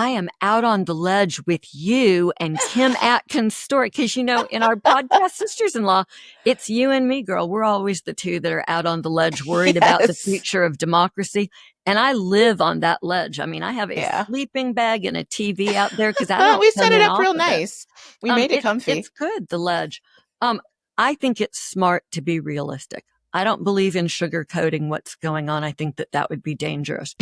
I am out on the ledge with you and Kim Atkins' story. Because, in our podcast, Sisters-in-Law, it's you and me, girl. We're always the two that are out on the ledge, worried about the Yes. future of democracy. And I live on that ledge. I mean, I have a Yeah. sleeping bag and a TV out there because I don't We come set it in up off real of it. nice. We made it comfy. It's good, the ledge. I think it's smart to be realistic. I don't believe in sugarcoating what's going on. I think that would be dangerous.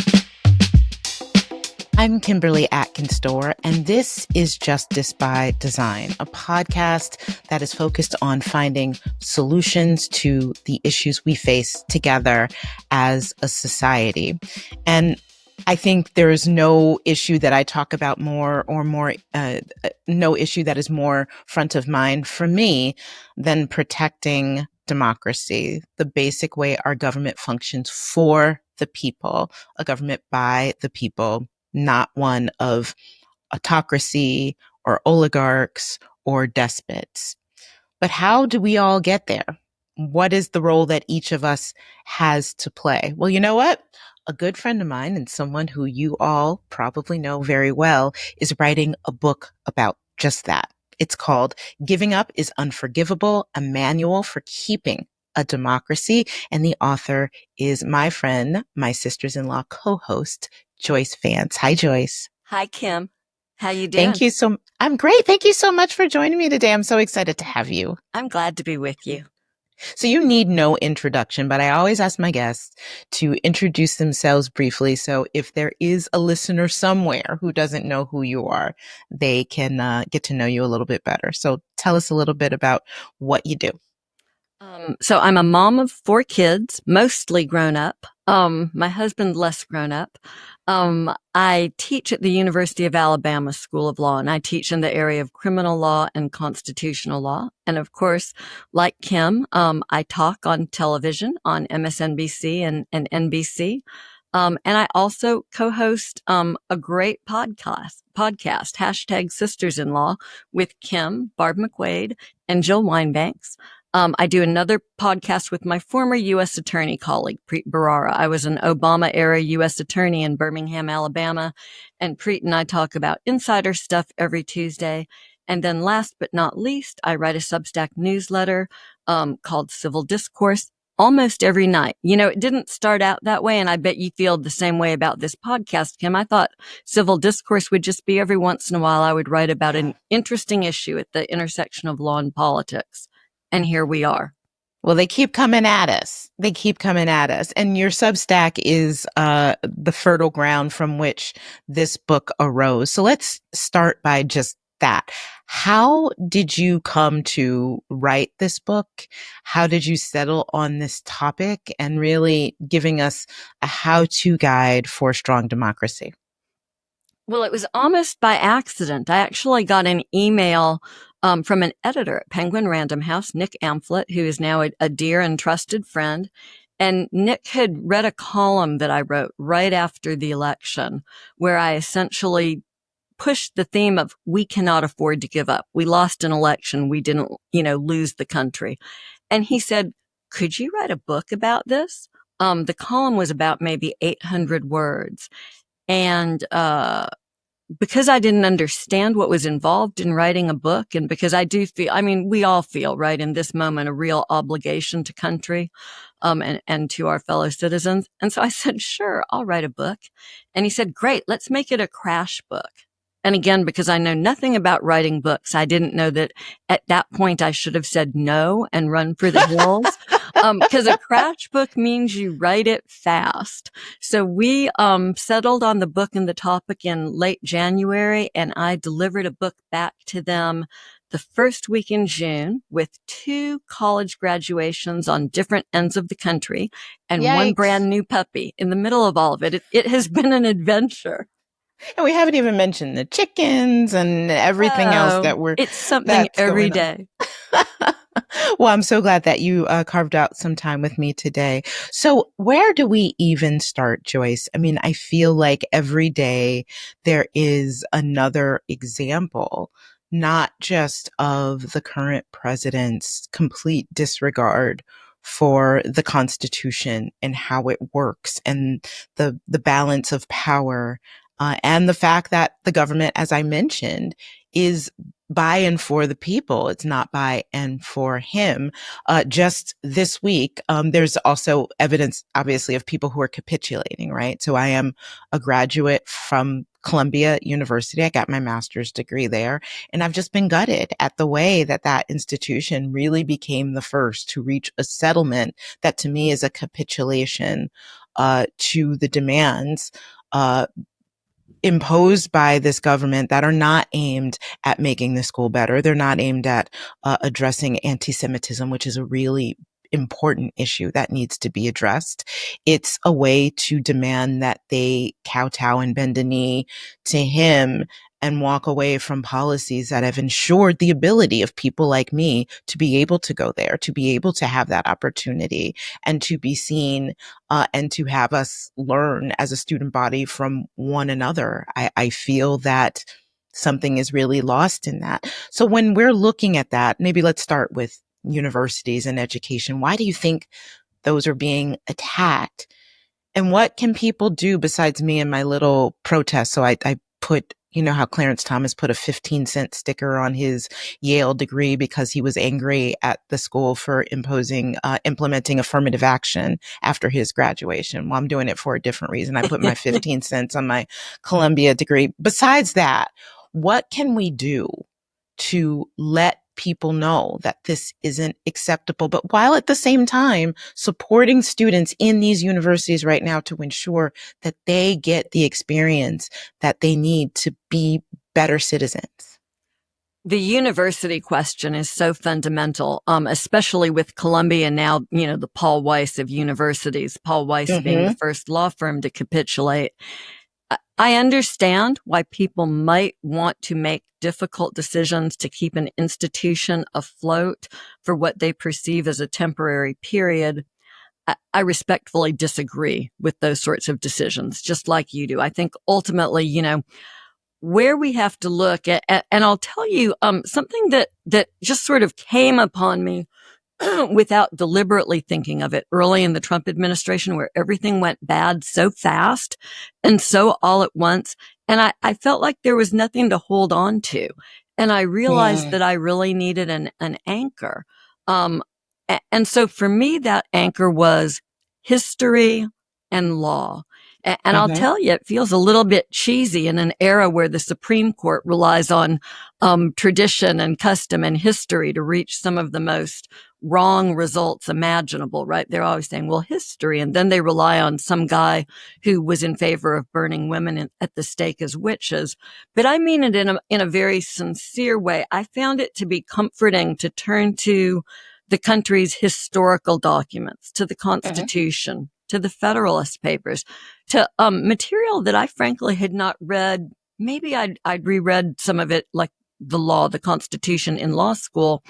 I'm Kimberly Atkins-Storr, and this is Justice by Design, a podcast that is focused on finding solutions to the issues we face together as a society. And I think there is no issue that I talk about more no issue that is more front of mind for me than protecting democracy, the basic way our government functions for the people, a government by the people, not one of autocracy or oligarchs or despots. But how do we all get there? What is the role that each of us has to play? Well, you know what? A good friend of mine and someone who you all probably know very well is writing a book about just that. It's called Giving Up is Unforgivable, a manual for keeping a democracy. And the author is my friend, my Sisters-in-Law co-host, Joyce Vance. Hi, Joyce. Hi, Kim. How you doing? I'm great. Thank you so much for joining me today. I'm so excited to have you. I'm glad to be with you. So you need no introduction, but I always ask my guests to introduce themselves briefly. So if there is a listener somewhere who doesn't know who you are, they can get to know you a little bit better. So tell us a little bit about what you do. So I'm a mom of 4 kids, mostly grown up. My husband less grown up. I teach at the University of Alabama School of Law, and I teach in the area of criminal law and constitutional law. And of course, like Kim, I talk on television on MSNBC and NBC. And I also co-host a great podcast, #Sisters-in-Law, with Kim, Barb McQuaid, and Jill Winebanks. I do another podcast with my former U.S. attorney colleague, Preet Bharara. I was an Obama-era U.S. attorney in Birmingham, Alabama, and Preet and I talk about insider stuff every Tuesday. And then last but not least, I write a Substack newsletter called Civil Discourse almost every night. It didn't start out that way, and I bet you feel the same way about this podcast, Kim. I thought Civil Discourse would just be every once in a while I would write about an interesting issue at the intersection of law and politics. And here we are. Well, they keep coming at us. And your Substack is the fertile ground from which this book arose. So let's start by just that. How did you come to write this book? How did you settle on this topic and really giving us a how-to guide for strong democracy? Well, it was almost by accident. I actually got an email from an editor at Penguin Random House, Nick Amphlett, who is now a dear and trusted friend. And Nick had read a column that I wrote right after the election, where I essentially pushed the theme of we cannot afford to give up. We lost an election. We didn't, lose the country. And he said, could you write a book about this? The column was about maybe 800 words. And because I didn't understand what was involved in writing a book, and because I do feel, we all feel, right, in this moment, a real obligation to country, and to our fellow citizens. And so I said, sure, I'll write a book. And he said, great, let's make it a crash book. And again, because I know nothing about writing books, I didn't know that at that point I should have said no and run for the hills. Because a crash book means you write it fast. So we settled on the book and the topic in late January, and I delivered a book back to them the first week in June with 2 college graduations on different ends of the country and Yikes. 1 brand new puppy in the middle of all of it. It has been an adventure. And we haven't even mentioned the chickens and everything else it's something every day. Well, I'm so glad that you carved out some time with me today. So where do we even start, Joyce? I feel like every day there is another example, not just of the current president's complete disregard for the Constitution and how it works and the balance of power and the fact that the government, as I mentioned, is by and for the people. It's not by and for him. Just this week, there's also evidence, obviously, of people who are capitulating, right? So I am a graduate from Columbia University. I got my master's degree there, and I've just been gutted at the way that that institution really became the first to reach a settlement that to me is a capitulation to the demands uh, imposed by this government that are not aimed at making the school better. They're not aimed at addressing anti-Semitism, which is a really important issue that needs to be addressed. It's a way to demand that they kowtow and bend a knee to him and walk away from policies that have ensured the ability of people like me to be able to go there, to be able to have that opportunity and to be seen and to have us learn as a student body from one another. I feel that something is really lost in that. So when we're looking at that, maybe let's start with universities and education. Why do you think those are being attacked? And what can people do besides me and my little protest? So I put, you know how Clarence Thomas put a 15-cent sticker on his Yale degree because he was angry at the school for implementing affirmative action after his graduation. Well, I'm doing it for a different reason. I put my 15 cents on my Columbia degree. Besides that, what can we do to let people know that this isn't acceptable, but while at the same time supporting students in these universities right now to ensure that they get the experience that they need to be better citizens? The university question is so fundamental, especially with Columbia now, you know, the Paul Weiss of universities, Paul Weiss being the first law firm to capitulate. I understand why people might want to make difficult decisions to keep an institution afloat for what they perceive as a temporary period. I respectfully disagree with those sorts of decisions, just like you do. I think ultimately, you know, where we have to look at, and I'll tell you, something that just sort of came upon me without deliberately thinking of it early in the Trump administration, where everything went bad so fast and so all at once. And I felt like there was nothing to hold on to. And I realized that I really needed an anchor. And so for me, that anchor was history and law. And I'll tell you, it feels a little bit cheesy in an era where the Supreme Court relies on tradition and custom and history to reach some of the most wrong results imaginable, right? They're always saying, well, history. And then they rely on some guy who was in favor of burning women at the stake as witches. But I mean it in a very sincere way. I found it to be comforting to turn to the country's historical documents, to the Constitution, to the Federalist Papers, to material that I frankly had not read. Maybe I'd reread some of it, like the law, the Constitution in law school,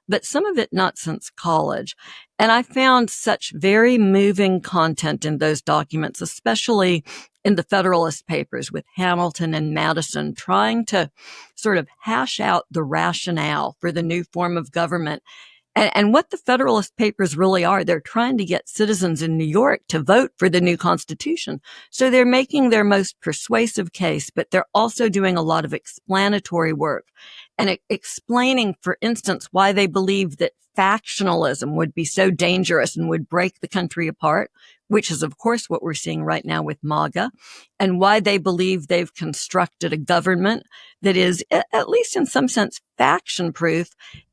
but some of it not since college. And I found such very moving content in those documents, especially in the Federalist Papers with Hamilton and Madison trying to sort of hash out the rationale for the new form of government. And what the Federalist Papers really are, they're trying to get citizens in New York to vote for the new Constitution. So they're making their most persuasive case, but they're also doing a lot of explanatory work and explaining, for instance, why they believe that factionalism would be so dangerous and would break the country apart, which is, of course, what we're seeing right now with MAGA, and why they believe they've constructed a government that is, at least in some sense, faction-proof.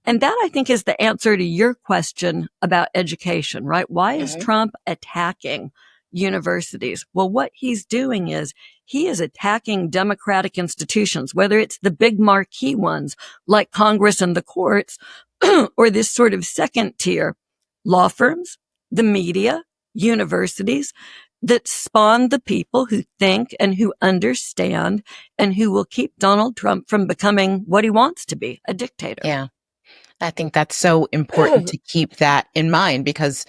And that, I think, is the answer to your question about education, right? Why is Trump attacking universities? Well, what he's doing is he is attacking democratic institutions, whether it's the big marquee ones like Congress and the courts, or this sort of second tier law firms, the media, universities that spawn the people who think and who understand and who will keep Donald Trump from becoming what he wants to be, a dictator. Yeah. I think that's so important to keep that in mind because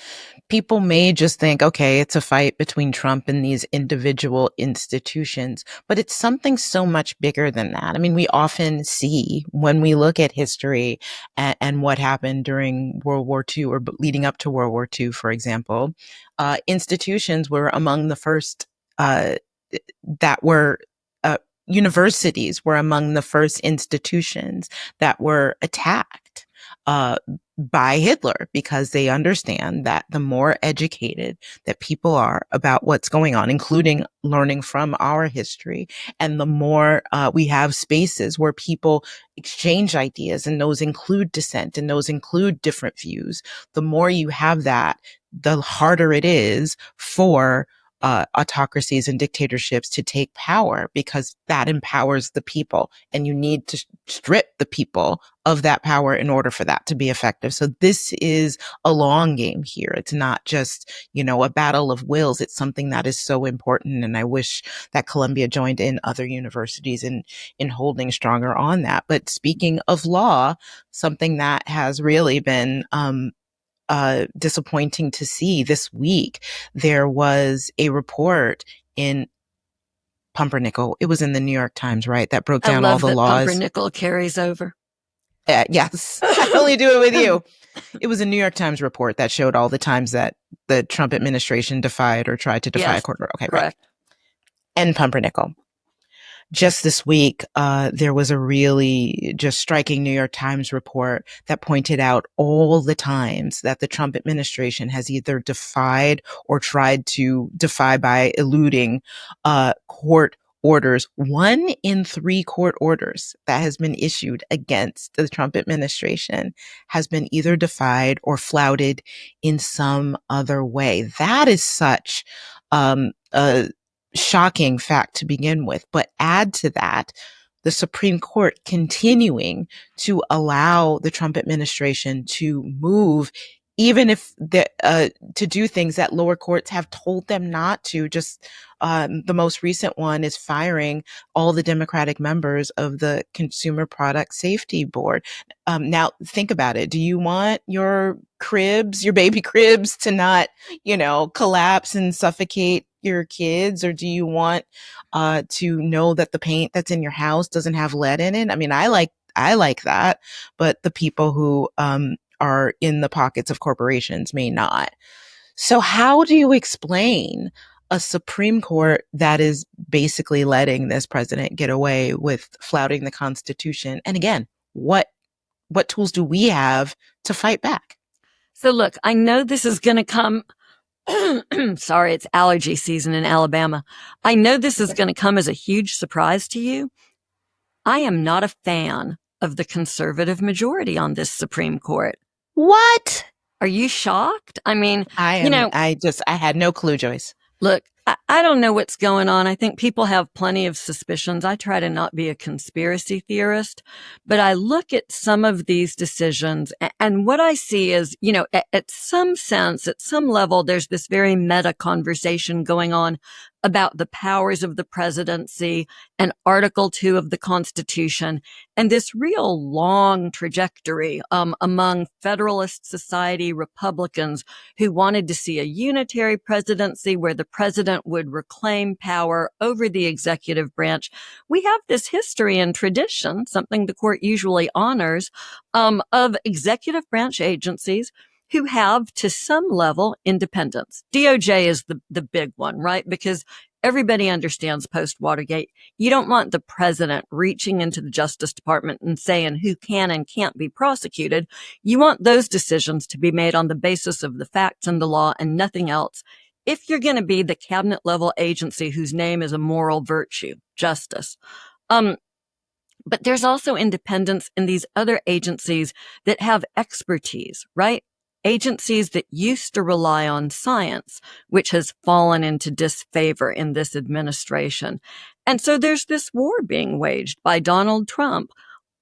people may just think, okay, it's a fight between Trump and these individual institutions, but it's something so much bigger than that. I mean, we often see when we look at history and what happened during World War II or leading up to World War II, for example, institutions were among the first that were universities were among the first institutions that were attacked by Hitler, because they understand that the more educated that people are about what's going on, including learning from our history, and the more we have spaces where people exchange ideas, and those include dissent and those include different views, the more you have that, the harder it is for autocracies and dictatorships to take power, because that empowers the people, and you need to strip the people of that power in order for that to be effective. So this is a long game here. It's not just, a battle of wills. It's something that is so important. And I wish that Columbia joined in other universities in holding stronger on that. But speaking of law, something that has really been disappointing to see this week, there was a report in Pumpernickel. It was in the New York Times, right? That broke I down all love the that laws. Pumpernickel carries over. Yes, I only do it with you. It was a New York Times report that showed all the times that the Trump administration defied or tried to defy a Yes, court order. Okay, right. correct. And Pumpernickel. Just this week, there was a really just striking New York Times report that pointed out all the times that the Trump administration has either defied or tried to defy by eluding court orders. 1 in 3 court orders that has been issued against the Trump administration has been either defied or flouted in some other way. That is such a shocking fact to begin with. But add to that the Supreme Court continuing to allow the Trump administration to move, even if to do things that lower courts have told them not to. Just the most recent one is firing all the Democratic members of the Consumer Product Safety Board. Now, think about it. Do you want your cribs, your baby cribs, to not, collapse and suffocate your kids? Or do you want to know that the paint that's in your house doesn't have lead in it? I mean, I like that, but the people who are in the pockets of corporations may not. So how do you explain a Supreme Court that is basically letting this president get away with flouting the Constitution? And again, what tools do we have to fight back? So look, I know this is going to come. Sorry, it's allergy season in Alabama. I know this is going to come as a huge surprise to you. I am not a fan of the conservative majority on this Supreme Court. What? Are you shocked? I mean, I had no clue, Joyce. Look, I don't know what's going on. I think people have plenty of suspicions. I try to not be a conspiracy theorist, but I look at some of these decisions and what I see is, at some sense, at some level, there's this very meta conversation going on about the powers of the presidency and Article 2 of the Constitution, and this real long trajectory among Federalist Society Republicans who wanted to see a unitary presidency where the president would reclaim power over the executive branch. We have this history and tradition, something the court usually honors, of executive branch agencies who have, to some level, independence. DOJ is the big one, right? Because everybody understands post-Watergate. You don't want the president reaching into the Justice Department and saying who can and can't be prosecuted. You want those decisions to be made on the basis of the facts and the law and nothing else. If you're going to be the cabinet level agency whose name is a moral virtue, justice. But there's also independence in these other agencies that have expertise, right? Agencies that used to rely on science, which has fallen into disfavor in this administration. And so there's this war being waged by Donald Trump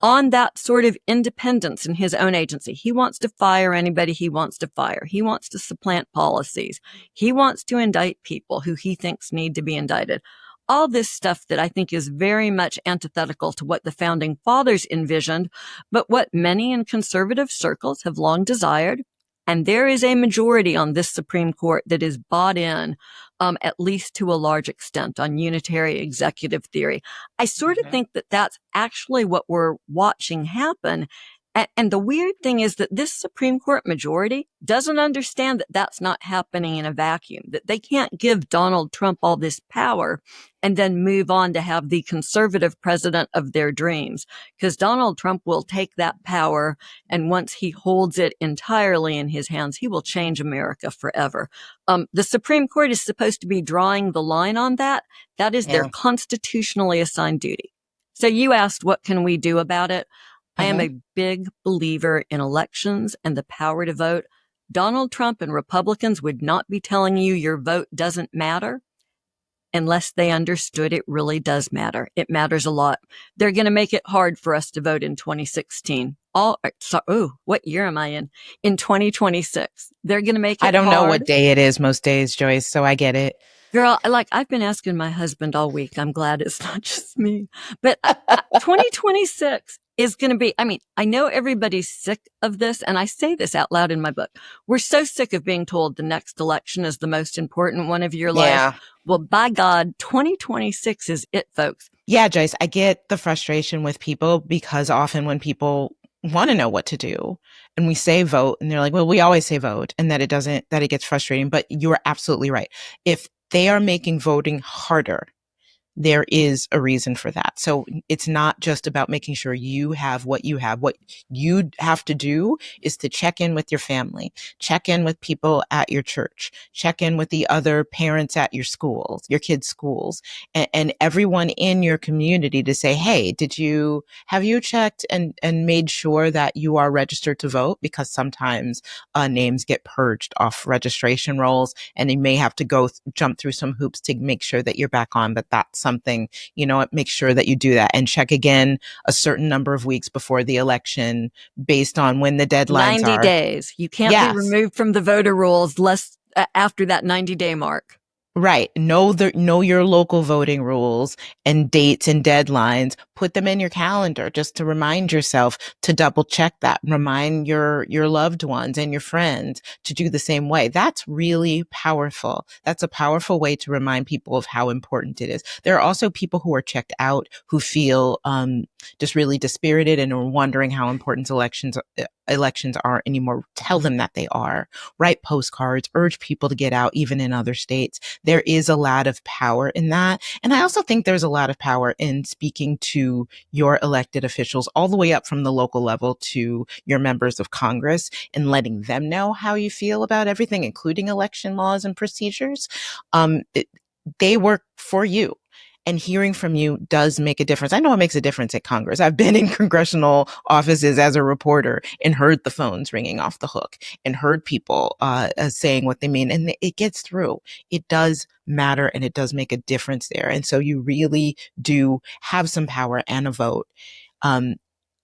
on that sort of independence in his own agency. He wants to fire anybody he wants to fire. He wants to supplant policies. He wants to indict people who he thinks need to be indicted. All this stuff that I think is very much antithetical to what the founding fathers envisioned, but what many in conservative circles have long desired. And there is a majority on this Supreme Court that is bought in, at least to a large extent, on unitary executive theory. I sort of think that that's actually what we're watching happen. And the weird thing is that this Supreme Court majority doesn't understand that that's not happening in a vacuum, that they can't give Donald Trump all this power and then move on to have the conservative president of their dreams. Because Donald Trump will take that power, and once he holds it entirely in his hands, he will change America forever. The Supreme Court is supposed to be drawing the line on that. That is their Yeah. constitutionally assigned duty. So you asked, what can we do about it? I am a big believer in elections and the power to vote. Donald Trump and Republicans would not be telling you your vote doesn't matter unless they understood it really does matter. It matters a lot. They're going to make it hard for us to vote in 2016. What year am I in? In 2026. They're going to make I it don't know hard. what day it is most days, Joyce, so I get it. Girl, I've been asking my husband all week. I'm glad it's not just me. But 2026 is going to be, I know everybody's sick of this, and I say this out loud in my book. We're so sick of being told the next election is the most important one of your life. Yeah. Well, by God, 2026 is it, folks. Yeah, Joyce, I get the frustration with people because often when people want to know what to do and we say vote and they're like, well, we always say vote, and that it gets frustrating. But you're absolutely right. If they are making voting harder, there is a reason for that. So it's not just about making sure you have what you have. What you have to do is to check in with your family, check in with people at your church, check in with the other parents at your schools, your kids' schools, and everyone in your community to say, hey, have you checked and made sure that you are registered to vote? Because sometimes names get purged off registration rolls and you may have to jump through some hoops to make sure that you're back on, but that's something, make sure that you do that and check again a certain number of weeks before the election based on when the deadlines 90 are. days. You can't be removed from the voter rolls after that 90-day mark. Right. Know your local voting rules and dates and deadlines. Put them in your calendar just to remind yourself to double check that. Remind your loved ones and your friends to do the same way. That's really powerful. That's a powerful way to remind people of how important it is. There are also people who are checked out who feel just really dispirited and are wondering how important elections aren't anymore. Tell them that they are. Write postcards, urge people to get out, even in other states. There is a lot of power in that. And I also think there's a lot of power in speaking to your elected officials all the way up from the local level to your members of Congress and letting them know how you feel about everything, including election laws and procedures. They work for you. And hearing from you does make a difference. I know it makes a difference at Congress. I've been in congressional offices as a reporter and heard the phones ringing off the hook and heard people saying what they mean. And it gets through. It does matter and it does make a difference there. And so you really do have some power and a vote and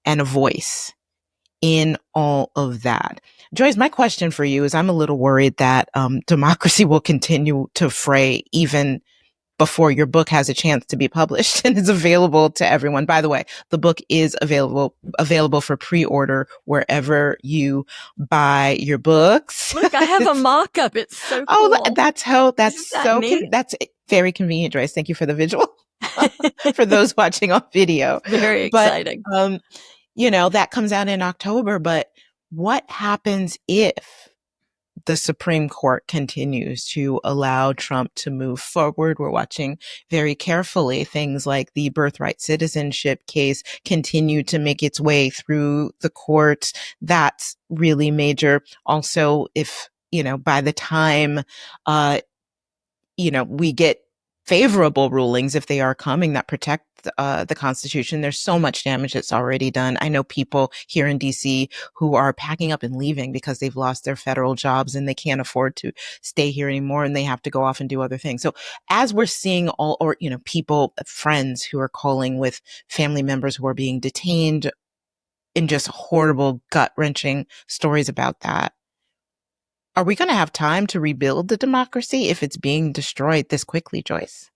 a voice in all of that. Joyce, my question for you is I'm a little worried that democracy will continue to fray even before your book has a chance to be published and is available to everyone. By the way, the book is available for pre-order wherever you buy your books. Look, I have a mock-up. It's so cool. Oh, that's very convenient, Joyce. Thank you for the visual for those watching on video. Very exciting. But, that comes out in October, but what happens if the Supreme Court continues to allow Trump to move forward? We're watching very carefully things like the birthright citizenship case continue to make its way through the courts. That's really major. Also, if, by the time, we get favorable rulings, if they are coming, that protect the Constitution, there's so much damage that's already done. I know people here in DC who are packing up and leaving because they've lost their federal jobs and they can't afford to stay here anymore and they have to go off and do other things. So as we're seeing people, friends who are calling with family members who are being detained in just horrible, gut-wrenching stories about that, are we going to have time to rebuild the democracy if it's being destroyed this quickly, Joyce?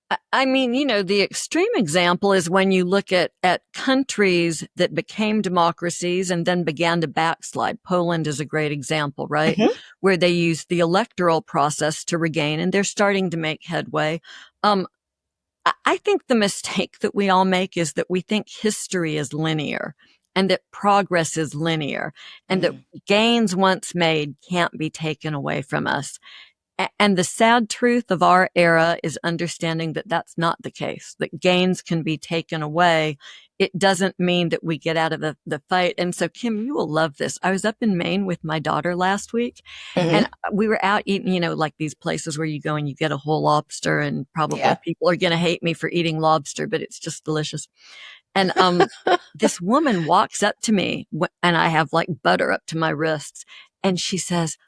The extreme example is when you look at countries that became democracies and then began to backslide. Poland is a great example, right? Mm-hmm. Where they used the electoral process to regain, and they're starting to make headway. I think the mistake that we all make is that we think history is linear. and that progress is linear, and that gains once made can't be taken away from us. And the sad truth of our era is understanding that that's not the case, that gains can be taken away. It doesn't mean that we get out of the fight. And so, Kim, you will love this. I was up in Maine with my daughter last week, and we were out eating, like these places where you go and you get a whole lobster, and probably Yeah. people are going to hate me for eating lobster, but it's just delicious. And this woman walks up to me, and I have like butter up to my wrists, and she says,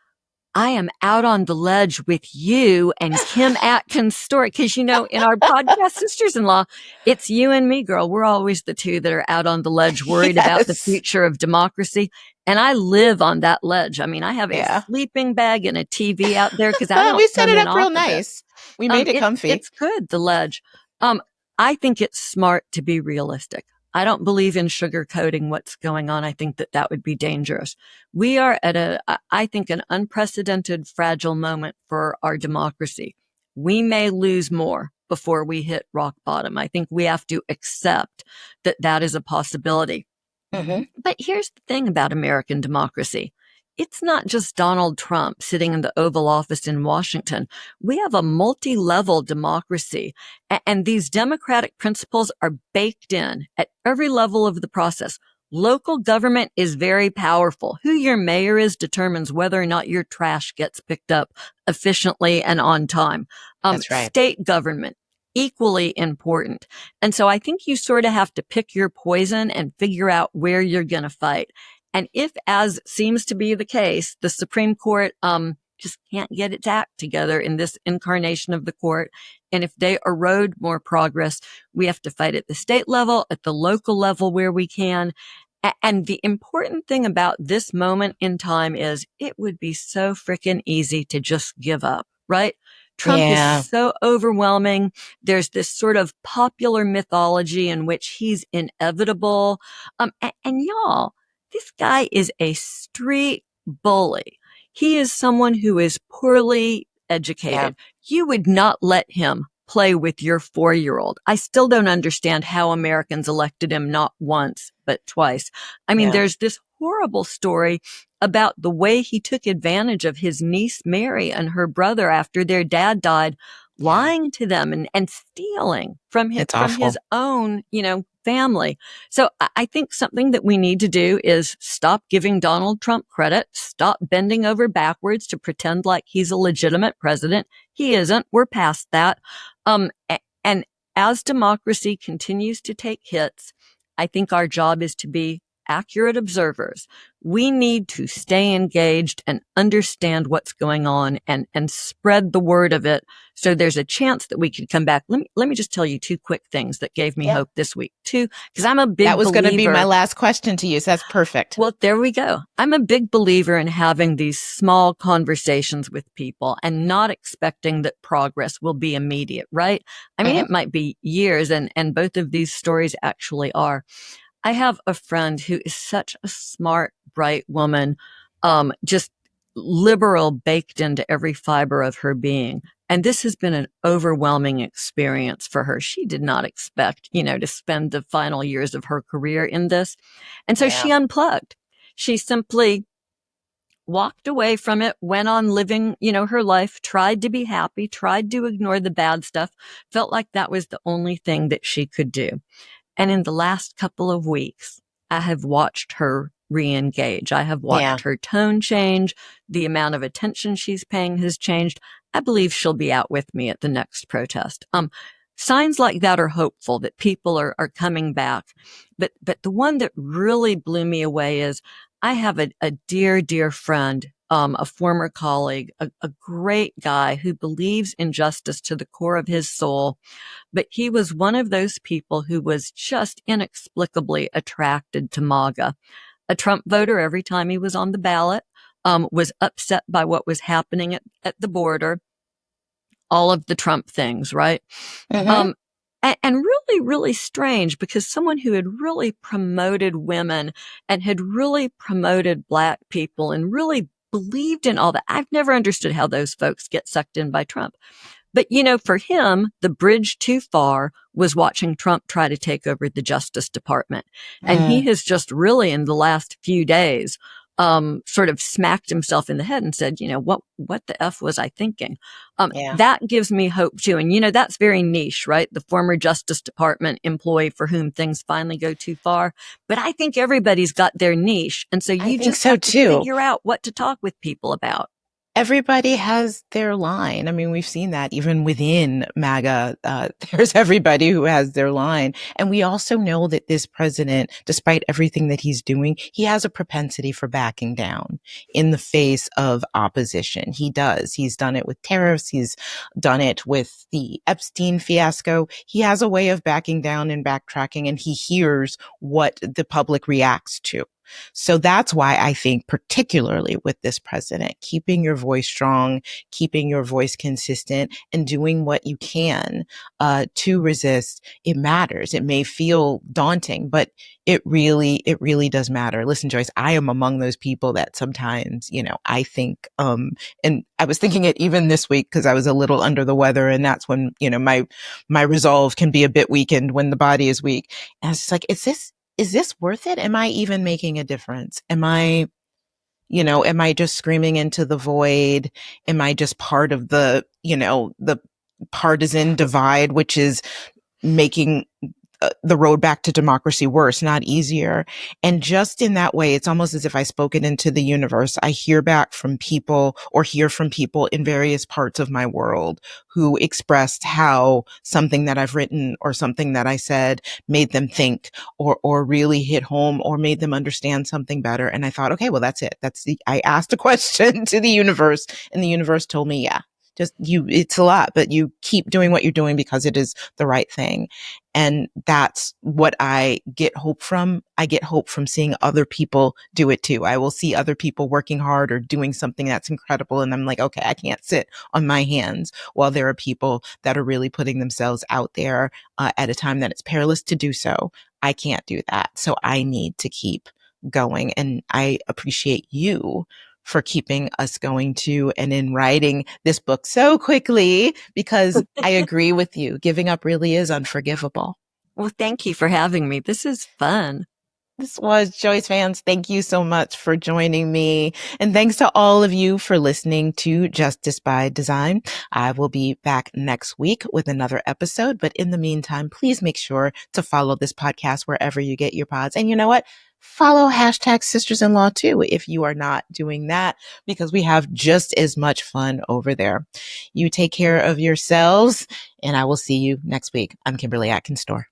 "I am out on the ledge with you and Kim Atkins' story." Cause in our podcast Sisters-in-Law, it's you and me, girl. We're always the two that are out on the ledge, worried about the Yes. future of democracy. And I live on that ledge. I mean, I have a Yeah. sleeping bag and a TV out there because I don't We set come it in up real off of it. nice. We made it comfy. It's good, the ledge. I think it's smart to be realistic. I don't believe in sugarcoating what's going on. I think that would be dangerous. We are at I think, an unprecedented fragile moment for our democracy. We may lose more before we hit rock bottom. I think we have to accept that that is a possibility. But here's the thing about American democracy. It's not just Donald Trump sitting in the Oval Office in Washington. We have a multi-level democracy, and these democratic principles are baked in at every level of the process. Local government is very powerful. Who your mayor is determines whether or not your trash gets picked up efficiently and on time. That's right. State government, equally important. And so I think you sort of have to pick your poison and figure out where you're going to fight. And if, as seems to be the case, the Supreme Court just can't get its act together in this incarnation of the court, and if they erode more progress, we have to fight at the state level, at the local level where we can. And the important thing about this moment in time is it would be so freaking easy to just give up, right? Trump Yeah. is so overwhelming. There's this sort of popular mythology in which he's inevitable. And y'all, this guy is a street bully. He is someone who is poorly educated. You would not let him play with your 4-year-old. I still don't understand how Americans elected him not once, but twice. I mean, there's this horrible story about the way he took advantage of his niece, Mary, and her brother after their dad died, lying to them and stealing from his own, family. So I think something that we need to do is stop giving Donald Trump credit, stop bending over backwards to pretend like he's a legitimate president. He isn't. We're past that. And as democracy continues to take hits, I think our job is to be accurate observers. We need to stay engaged and understand what's going on and spread the word of it. So there's a chance that we could come back. Let me just tell you 2 quick things that gave me hope this week. 2, because I'm a big believer. That was going to be my last question to you. So that's perfect. Well, there we go. I'm a big believer in having these small conversations with people and not expecting that progress will be immediate, right? I mean, it might be years, and both of these stories actually are. I have a friend who is such a smart, bright woman, just liberal baked into every fiber of her being. And this has been an overwhelming experience for her. She did not expect, to spend the final years of her career in this. And so she unplugged. She simply walked away from it, went on living, her life, tried to be happy, tried to ignore the bad stuff, felt like that was the only thing that she could do. And in the last couple of weeks, I have watched her re-engage. I have watched her tone change. The amount of attention she's paying has changed. I believe she'll be out with me at the next protest. Signs like that are hopeful that people are coming back. But the one that really blew me away is I have a dear, dear friend, a former colleague, a great guy who believes in justice to the core of his soul. But he was one of those people who was just inexplicably attracted to MAGA. A Trump voter every time he was on the ballot, was upset by what was happening at the border, all of the Trump things, right? And really, really strange because someone who had really promoted women and had really promoted Black people and really believed in all that. I've never understood how those folks get sucked in by Trump. But, for him, the bridge too far was watching Trump try to take over the Justice Department. And he Mm, has just really, in the last few days, sort of smacked himself in the head and said, what the F was I thinking? yeah. That gives me hope too. And, that's very niche, right? The former Justice Department employee for whom things finally go too far. But I think everybody's got their niche. And so I you think just so have to too. figure out what to talk with people about. Everybody has their line. I mean, we've seen that even within MAGA. There's everybody who has their line. And we also know that this president, despite everything that he's doing, he has a propensity for backing down in the face of opposition. He does. He's done it with tariffs. He's done it with the Epstein fiasco. He has a way of backing down and backtracking, and he hears what the public reacts to. So that's why I think, particularly with this president, keeping your voice strong, keeping your voice consistent, and doing what you can to resist, it matters. It may feel daunting, but it really does matter. Listen, Joyce, I am among those people that sometimes, I think, and I was thinking it even this week because I was a little under the weather, and that's when, my resolve can be a bit weakened when the body is weak. And it's just like, is this worth it? Am I even making a difference? Am I just screaming into the void? Am I just part of the partisan divide, which is making the road back to democracy worse, not easier? And just in that way, it's almost as if I spoke it into the universe. I hear back from people or hear from people in various parts of my world who expressed how something that I've written or something that I said made them think or really hit home or made them understand something better. And I thought, okay, well, that's it. I asked a question to the universe, and the universe told me, yeah, it's a lot, but you keep doing what you're doing because it is the right thing. And that's what I get hope from. I get hope from seeing other people do it too. I will see other people working hard or doing something that's incredible. And I'm like, okay, I can't sit on my hands while there are people that are really putting themselves out there at a time that it's perilous to do so. I can't do that. So I need to keep going. And I appreciate you for keeping us going too, and in writing this book so quickly, because I agree with you. Giving up really is unforgivable. Well, thank you for having me. This is fun. This was Joyce fans. Thank you so much for joining me. And thanks to all of you for listening to Justice by Design. I will be back next week with another episode. But in the meantime, please make sure to follow this podcast wherever you get your pods. And you know what? Follow hashtag sisters-in-law too, if you are not doing that, because we have just as much fun over there. You take care of yourselves, and I will see you next week. I'm Kimberly Atkins Store.